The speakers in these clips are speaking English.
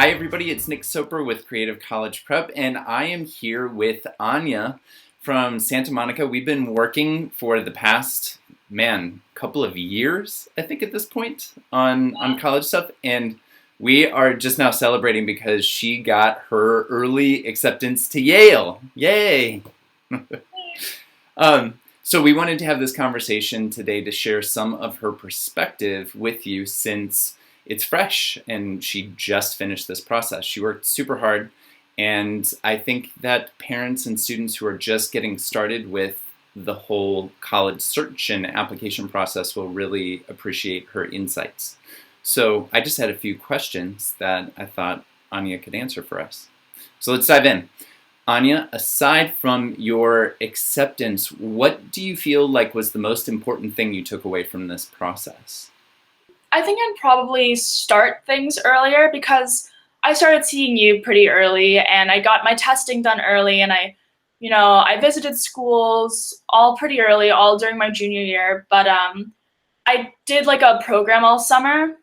Hi everybody, it's Nick Soper with Creative College Prep, and I am here with Anya from Santa Monica. We've been working for the past, couple of years, I think at this point, on college stuff, and we are just now celebrating because she got her early acceptance to Yale. Yay! So we wanted to have this conversation today to share some of her perspective with you since it's fresh and she just finished this process. She worked super hard, and I think that parents and students who are just getting started with the whole college search and application process will really appreciate her insights. So I just had a few questions that I thought Anya could answer for us. So let's dive in. Anya, aside from your acceptance, what do you feel like was the most important thing you took away from this process? I think I'd probably start things earlier because I started seeing you pretty early and I got my testing done early, and I visited schools all pretty early, all during my junior year, but I did like a program all summer,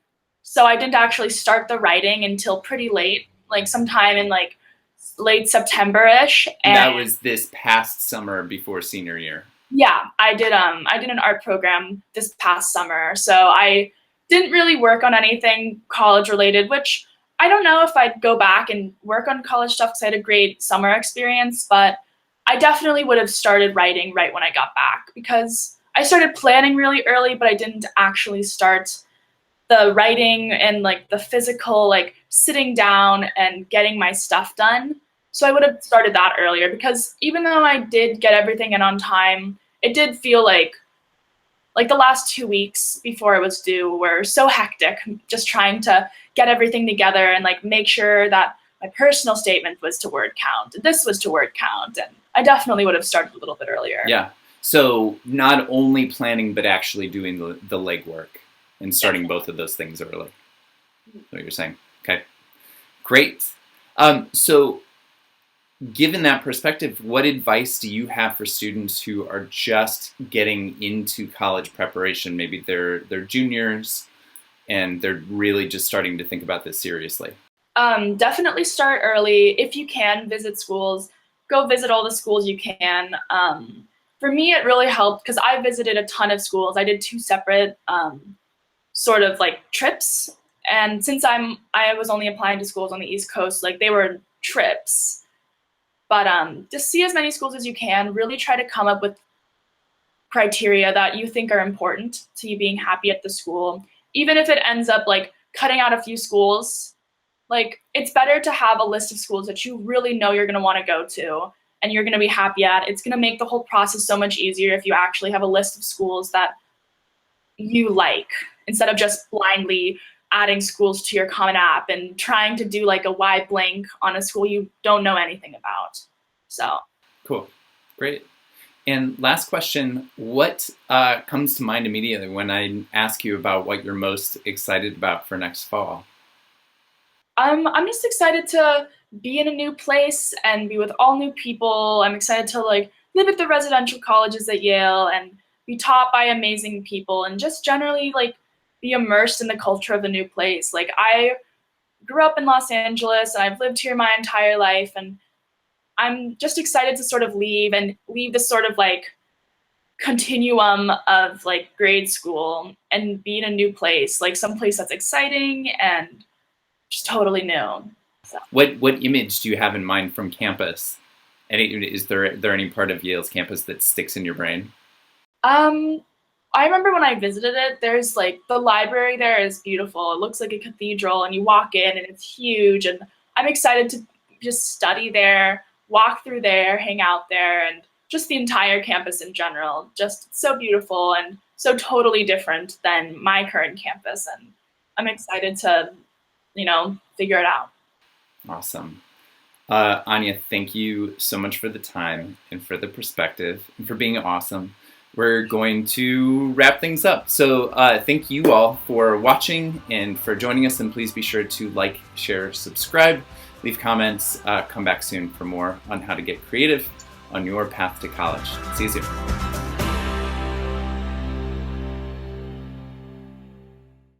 so I didn't actually start the writing until pretty late, like sometime in like late September-ish. And that was this past summer before senior year. Yeah, I did an art program this past summer, so I didn't really work on anything college related, which I don't know if I'd go back and work on college stuff because I had a great summer experience, but I definitely would have started writing right when I got back because I started planning really early, but I didn't actually start the writing and like the physical, like sitting down and getting my stuff done. So I would have started that earlier because even though I did get everything in on time, it did feel like the last 2 weeks before it was due were so hectic, just trying to get everything together and like make sure that my personal statement was to word count, and this was to word count, and I definitely would have started a little bit earlier. Yeah. So not only planning, but actually doing the legwork and starting both of those things early. That's what you're saying. Okay. Great. So given that perspective, what advice do you have for students who are just getting into college preparation? Maybe they're juniors and they're really just starting to think about this seriously. Definitely start early. If you can visit schools, go visit all the schools you can. For me, it really helped because I visited a ton of schools. I did 2 separate sort of like trips. And since I was only applying to schools on the East Coast, like they were trips. But just see as many schools as you can. Really try to come up with criteria that you think are important to you being happy at the school. Even if it ends up like cutting out a few schools, like it's better to have a list of schools that you really know you're going to want to go to and you're going to be happy at. It's going to make the whole process so much easier if you actually have a list of schools that you like, instead of just blindly adding schools to your Common App and trying to do like a wide blank on a school you don't know anything about. So cool. Great. And last question, what comes to mind immediately when I ask you about what you're most excited about for next fall? I'm just excited to be in a new place and be with all new people. I'm excited to like live at the residential colleges at Yale and be taught by amazing people and just generally like be immersed in the culture of a new place. Like I grew up in Los Angeles and I've lived here my entire life, and I'm just excited to sort of leave this sort of like continuum of like grade school and be in a new place, like someplace that's exciting and just totally new. So. What image do you have in mind from campus? Is there any part of Yale's campus that sticks in your brain? I remember when I visited it, there's like the library there is beautiful. It looks like a cathedral, and you walk in and it's huge, and I'm excited to just study there, walk through there, hang out there, and just the entire campus in general. Just so beautiful and so totally different than my current campus, and I'm excited to, figure it out. Awesome. Anya, thank you so much for the time and for the perspective and for being awesome. We're going to wrap things up. So thank you all for watching and for joining us. And please be sure to like, share, subscribe, leave comments, come back soon for more on how to get creative on your path to college. See you soon.